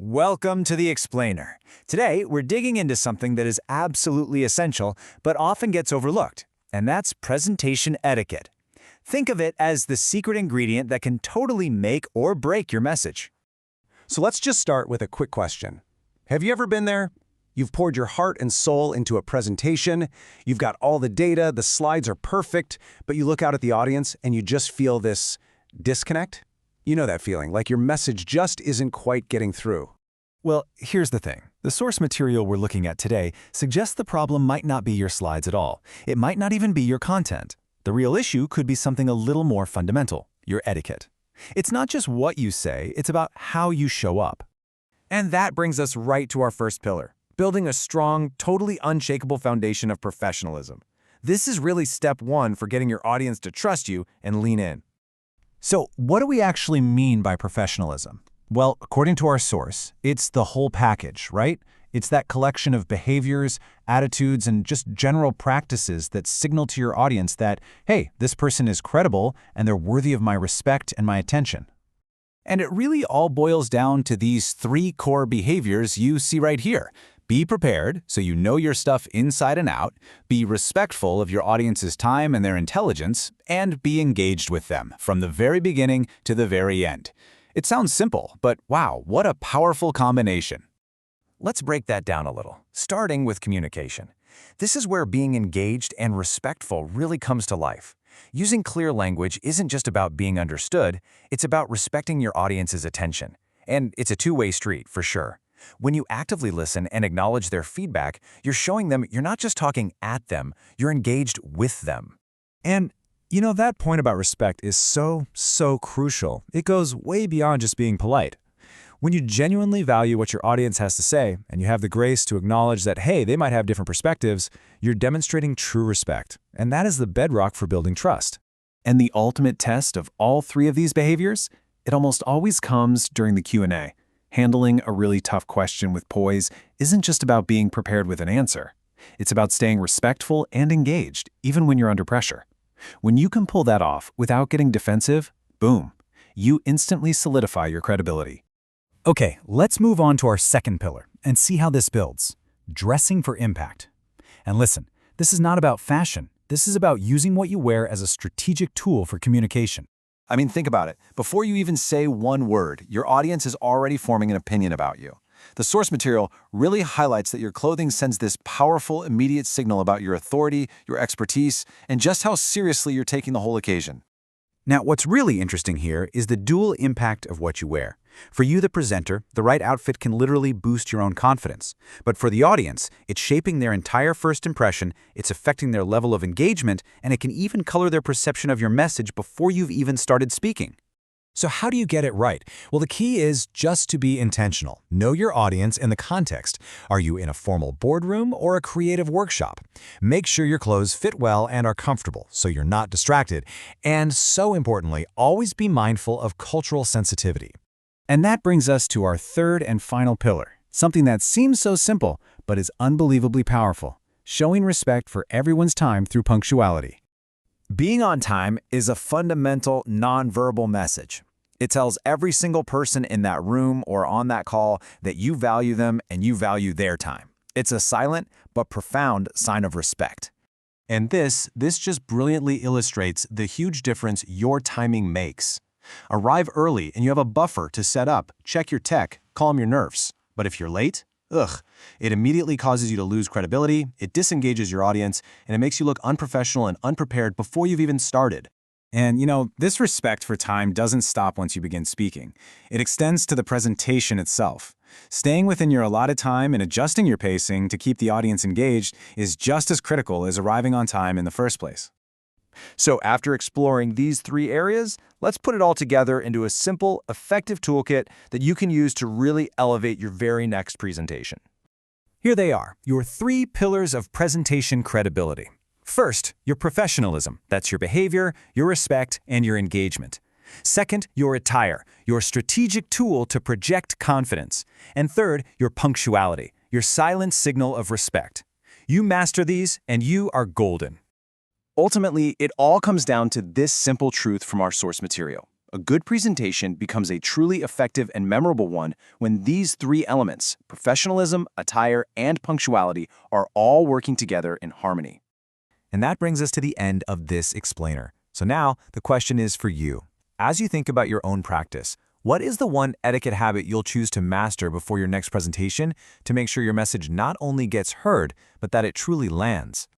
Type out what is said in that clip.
Welcome to The Explainer. Today, we're digging into something that is absolutely essential, but often gets overlooked, and that's presentation etiquette. Think of it as the secret ingredient that can totally make or break your message. So let's just start with a quick question. Have you ever been there? You've poured your heart and soul into a presentation, you've got all the data, the slides are perfect, but you look out at the audience and you just feel this disconnect? You know that feeling, like your message just isn't quite getting through. Well, here's the thing. The source material we're looking at today suggests the problem might not be your slides at all. It might not even be your content. The real issue could be something a little more fundamental, your etiquette. It's not just what you say, it's about how you show up. And that brings us right to our first pillar, building a strong, totally unshakable foundation of professionalism. This is really step one for getting your audience to trust you and lean in. So, what do we actually mean by professionalism? Well, according to our source, it's the whole package, right? It's that collection of behaviors, attitudes, and just general practices that signal to your audience that, hey, this person is credible and they're worthy of my respect and my attention. And it really all boils down to these three core behaviors you see right here. Be prepared, so you know your stuff inside and out, be respectful of your audience's time and their intelligence, and be engaged with them from the very beginning to the very end. It sounds simple, but wow, what a powerful combination. Let's break that down a little, starting with communication. This is where being engaged and respectful really comes to life. Using clear language isn't just about being understood, it's about respecting your audience's attention. And it's a two-way street, for sure. When you actively listen and acknowledge their feedback, you're showing them you're not just talking at them, you're engaged with them. And you know, that point about respect is so crucial. It goes way beyond just being polite. When you genuinely value what your audience has to say, and you have the grace to acknowledge that, hey, they might have different perspectives, you're demonstrating true respect. And that is the bedrock for building trust. And the ultimate test of all three of these behaviors, it almost always comes during the Q&A. Handling a really tough question with poise isn't just about being prepared with an answer. It's about staying respectful and engaged, even when you're under pressure. When you can pull that off without getting defensive, boom, you instantly solidify your credibility. Okay, let's move on to our second pillar and see how this builds. Dressing for impact. And listen, this is not about fashion. This is about using what you wear as a strategic tool for communication. I mean, think about it. Before you even say one word, your audience is already forming an opinion about you. The source material really highlights that your clothing sends this powerful, immediate signal about your authority, your expertise, and just how seriously you're taking the whole occasion. Now, what's really interesting here is the dual impact of what you wear. For you, the presenter, the right outfit can literally boost your own confidence. But for the audience, it's shaping their entire first impression, it's affecting their level of engagement, and it can even color their perception of your message before you've even started speaking. So how do you get it right? Well, the key is just to be intentional. Know your audience and the context. Are you in a formal boardroom or a creative workshop? Make sure your clothes fit well and are comfortable so you're not distracted. And so importantly, always be mindful of cultural sensitivity. And that brings us to our third and final pillar, something that seems so simple but is unbelievably powerful, showing respect for everyone's time through punctuality. Being on time is a fundamental nonverbal message. It tells every single person in that room or on that call that you value them and you value their time. It's a silent but profound sign of respect. And this just brilliantly illustrates the huge difference your timing makes. Arrive early and you have a buffer to set up, check your tech, calm your nerves. But if you're late, it immediately causes you to lose credibility, it disengages your audience, and it makes you look unprofessional and unprepared before you've even started. And you know, this respect for time doesn't stop once you begin speaking. It extends to the presentation itself. Staying within your allotted time and adjusting your pacing to keep the audience engaged is just as critical as arriving on time in the first place. So after exploring these three areas, let's put it all together into a simple, effective toolkit that you can use to really elevate your very next presentation. Here they are, your three pillars of presentation credibility. First, your professionalism. That's your behavior, your respect, and your engagement. Second, your attire, your strategic tool to project confidence. And third, your punctuality, your silent signal of respect. You master these, and you are golden. Ultimately, it all comes down to this simple truth from our source material. A good presentation becomes a truly effective and memorable one when these three elements, professionalism, attire, and punctuality, are all working together in harmony. And that brings us to the end of this explainer. So now, the question is for you. As you think about your own practice, what is the one etiquette habit you'll choose to master before your next presentation to make sure your message not only gets heard, but that it truly lands?